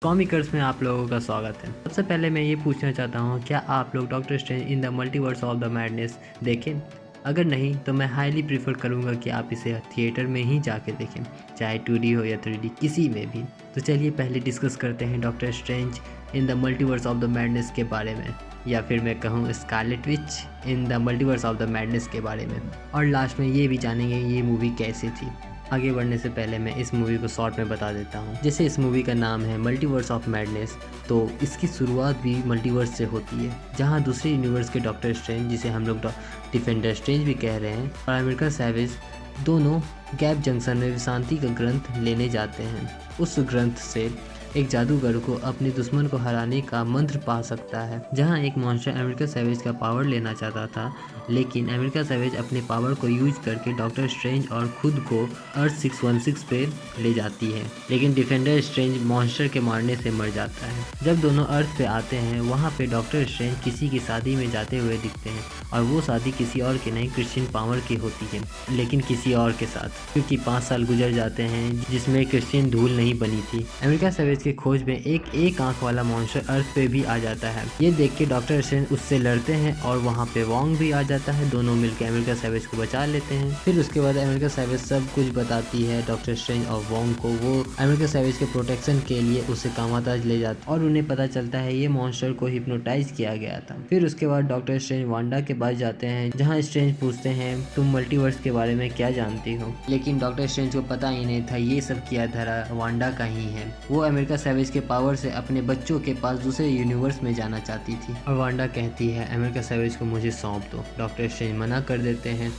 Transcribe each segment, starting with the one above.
कॉमिकर्स में आप लोगों का स्वागत है। सबसे पहले मैं ये पूछना चाहता हूँ, क्या आप लोग doctor strange in the multiverse of the madness देखें? अगर नहीं तो मैं हाईली प्रेफर करूँगा कि आप इसे थिएटर में ही जाके देखें, चाहे 2D हो या 3D, किसी में भी। तो चलिए पहले डिस्कस करते हैं doctor strange in the multiverse of the madness के बारे में, या फिर मैं कहूँ Scarlet Witch in the multiverse of the madness के बारे में। और लास्ट में ये भी जानेंगे ये मूवी कैसी थी। आगे बढ़ने से पहले मैं इस मूवी को शॉर्ट में बता देता हूँ। जैसे इस मूवी का नाम है मल्टीवर्स ऑफ मैडनेस, तो इसकी शुरुआत भी मल्टीवर्स से होती है, जहाँ दूसरे यूनिवर्स के डॉक्टर स्ट्रेंज, जिसे हम लोग डिफेंडर स्ट्रेंज भी कह रहे हैं, और अमेरिका सैवेज दोनों गैप जंक्शन में शांति का ग्रंथ लेने जाते हैं। उस ग्रंथ से एक जादूगर को अपने दुश्मन को हराने का मंत्र पा सकता है। जहां एक मॉन्स्टर अमेरिका सैवेज का पावर लेना चाहता था, लेकिन अमेरिका सैवेज अपने पावर को यूज करके डॉक्टर स्ट्रेंज और खुद को अर्थ 616 पे ले जाती है, लेकिन डिफेंडर स्ट्रेंज मॉन्स्टर के मारने से मर जाता है। जब दोनों अर्थ पे आते हैं, वहाँ पे डॉक्टर स्ट्रेंज किसी की शादी में जाते हुए दिखते हैं, और वो शादी किसी और की नहीं, क्रिश्चियन पावर की होती है, लेकिन किसी और के साथ, क्योंकि 5 साल गुजर जाते हैं जिसमें क्रिश्चियन धूल नहीं बनी थी। अमेरिका सैवेज की खोज में एक आंख वाला मॉन्स्टर अर्थ पे भी आ जाता है। ये देख के डॉक्टर स्ट्रेंज उससे लड़ते हैं और वहाँ पे वोंग भी आ जाता है। दोनों मिलकर अमेरिका सैवेज को बचा लेते हैं। फिर उसके बाद अमेरिका सैवेज सब कुछ बताती है डॉक्टर स्ट्रेंज और वोंग को। वो अमेरिका सैवेज के प्रोटेक्शन के लिए उसे कामाताज ले जाते और उन्हें पता चलता है ये मॉन्स्टर को हिप्नोटाइज किया गया था। फिर उसके बाद डॉक्टर स्ट्रेंज वांडा के पास जाते हैं, जहाँ स्ट्रेंज पूछते हैं तुम मल्टीवर्स के बारे में क्या जानती हो, लेकिन डॉक्टर स्ट्रेंज को पता ही नहीं था ये सब किया धरा वांडा का ही है। वो अमेरिका सैवेज के पावर से अपने बच्चों के पास दूसरे यूनिवर्स में जाना चाहती थी, और वांडा कहती है अमेरिका सैवेज को मुझे सौंप दो। डॉक्टर स्ट्रेंज मना कर देते हैं।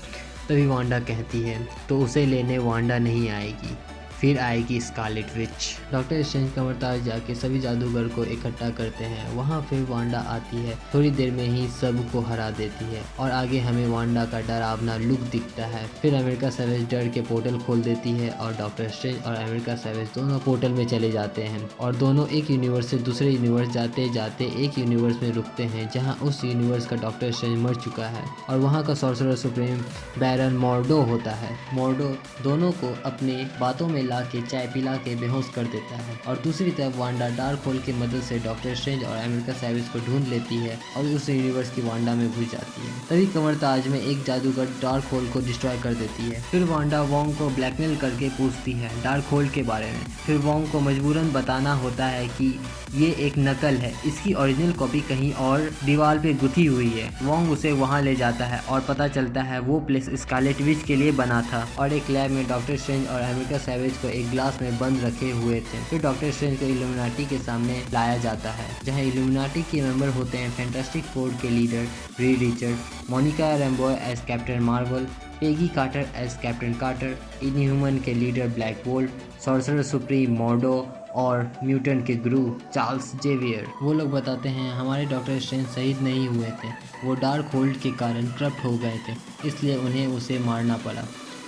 तभी वांडा कहती है तो उसे लेने वांडा नहीं आएगी, फिर आएगी स्कारलेट विच। डॉक्टर स्ट्रेंज कमरताज जाके सभी जादूगर को इकट्ठा करते हैं। वहाँ फिर वांडा आती है, थोड़ी देर में ही सबको हरा देती है, और आगे हमें वांडा का डरावना लुक दिखता है। फिर अमेरिका सैवेज डर के पोर्टल खोल देती है, और डॉक्टर स्ट्रेंज और अमेरिका सैवेज दोनों पोर्टल में चले जाते हैं, और दोनों एक यूनिवर्स से दूसरे यूनिवर्स जाते जाते एक यूनिवर्स में रुकते हैं, जहाँ उस यूनिवर्स का डॉक्टर स्ट्रेंज मर चुका है, और वहाँ का सॉर्सरर सुप्रीम बैरन मॉर्डो होता है। मॉर्डो दोनों को अपनी बातों में ला के चाय पिला के बेहोश कर देता है। और दूसरी तरफ वांडा डार्क होल की मदद से डॉक्टर स्ट्रेंज और अमेरिका सैवेज को ढूंढ लेती है और उस यूनिवर्स की वांडा में घुस जाती है। तभी कमरताज में एक जादूगर डार्क होल को डिस्ट्रॉय कर देती है। फिर वांडा वोंग को ब्लैकमेल करके पूछती है डार्क होल के बारे में। फिर वोंग को मजबूरन बताना होता है कि ये एक नकल है, इसकी ओरिजिनल कॉपी कहीं और दीवार पे गुथी हुई है। वोंग उसे वहाँ ले जाता है और पता चलता है वो प्लेस स्कारलेट विच के लिए बना था, और एक लैब में डॉक्टर स्ट्रेंज और अमेरिका सैवेज को एक ग्लास में बंद रखे हुए थे। फिर डॉक्टर स्ट्रेंज को इल्यूमिनाटी के सामने लाया जाता है, जहाँ इल्यूमिनाटी के मेंबर होते हैं फैंटास्टिक फोर के leader Reed Richard, Monica Rambeau as Captain Marvel, Peggy Carter as Captain Carter, Inhuman के leader Black Bolt, Sorcerer Supreme Mordo, और म्यूटेंट के गुरु चार्ल्स जेवियर। वो लोग बताते हैं हमारे डॉक्टर स्ट्रेंज शहीद नहीं हुए थे, वो डार्क होल्ड के कारण करप्ट हो गए थे, इसलिए उन्हें उसे मारना पड़ा।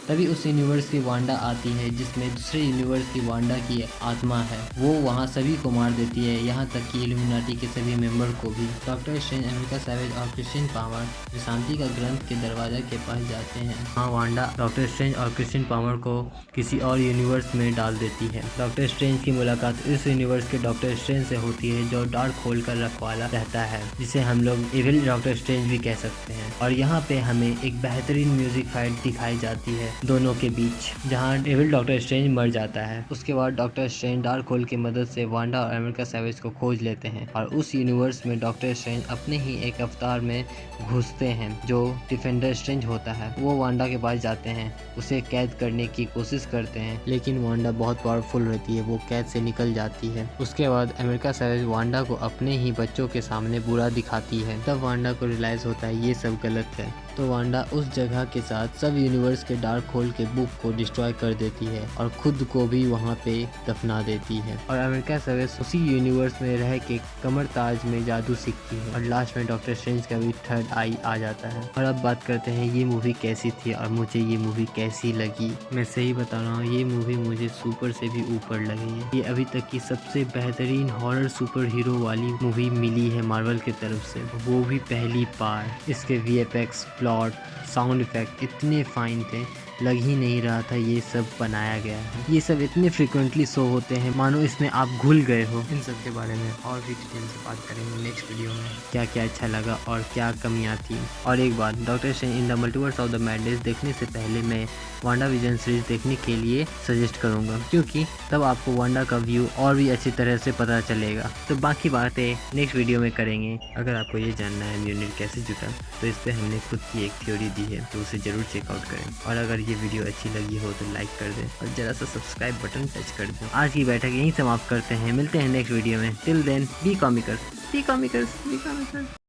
तभी उस यूनिवर्स की वांडा आती है, जिसमें दूसरे यूनिवर्स की वांडा की आत्मा है। वो वहाँ सभी को मार देती है, यहाँ तक कि इल्यूमिनाटी के सभी मेंबर को भी। डॉक्टर स्ट्रेंज, अमेरिका सैवेज और क्रिश्चियन पावर शांति का ग्रंथ के दरवाजा के पास जाते हैं। हाँ, वांडा डॉक्टर स्ट्रेंज और क्रिश्चियन पावर को किसी और यूनिवर्स में डाल देती है। डॉक्टर स्ट्रेंज की मुलाकात इस यूनिवर्स के डॉक्टर स्ट्रेंज से होती है, जो डार्क होल का रखवाला रहता है, जिसे हम लोग इविल डॉक्टर स्ट्रेंज भी कह सकते हैं। और यहाँ पे हमें एक बेहतरीन म्यूजिक फाइट दिखाई जाती है दोनों के बीच, जहां डेविल डॉक्टर स्ट्रेंज मर जाता है। उसके बाद डॉक्टर स्ट्रेंज डार्क होल की मदद से वांडा और अमेरिका सैवेज को खोज लेते हैं, और उस यूनिवर्स में डॉक्टर स्ट्रेंज अपने ही एक अवतार में घुसते हैं, जो डिफेंडर स्ट्रेंज होता है। वो वांडा के पास जाते हैं, उसे कैद करने की कोशिश करते हैं, लेकिन वांडा बहुत पावरफुल रहती है, वो कैद से निकल जाती है। उसके बाद अमेरिका सैवेज वांडा को अपने ही बच्चों के सामने बुरा दिखाती है। तब वांडा को रियलाइज होता है ये सब गलत है, तो वांडा उस जगह के साथ सब यूनिवर्स के डार्क होल के बुक को डिस्ट्रॉय कर देती है, और खुद को भी वहाँ पे दफना देती है। और अमेरिका सैवेज उसी यूनिवर्स में रह के कमरताज में जादू सीखती है, और लास्ट में डॉक्टर स्ट्रेंज का भी थर्ड आई आ जाता है। और अब बात करते हैं ये मूवी कैसी थी और मुझे ये मूवी कैसी लगी। मैं सही बता रहा हूँ, ये मूवी मुझे सुपर से भी ऊपर लगी है। ये अभी तक की सबसे बेहतरीन हॉरर सुपर हीरो वाली मूवी मिली है मार्वल की तरफ से, वो भी पहली बार। इसके VFX, प्लॉट, साउंड इफेक्ट इतने फाइन थे लग ही नहीं रहा था ये सब बनाया गया है। ये सब इतने फ्रिक्वेंटली शो होते हैं मानो इसमें आप घुल गए हो। इन सब के बारे में और भी डिटेल से बात करेंगे नेक्स्ट वीडियो में, क्या क्या अच्छा लगा और क्या कमियां थी। और एक बात, doctor strange in the multiverse of the madness देखने से पहले मैं वांडाविजन सीरीज देखने के लिए सजेस्ट करूंगा, क्योंकि तब आपको वांडा का व्यू और भी अच्छी तरह से पता चलेगा। तो बाकी बातें नेक्स्ट वीडियो में करेंगे। अगर आपको ये जानना है म्यूनिर कैसे जुटा, तो इस पर हमने खुद की एक थ्योरी दी है, तो उसे ज़रूर चेकआउट करें। और अगर ये वीडियो अच्छी लगी हो तो लाइक कर दें और ज़रा सा सब्सक्राइब बटन टच कर दें। आज की बैठक यहीं समाप्त करते हैं, मिलते हैं नेक्स्ट वीडियो में। Till then be Comicers, be Comicers, be कॉमिकर्स।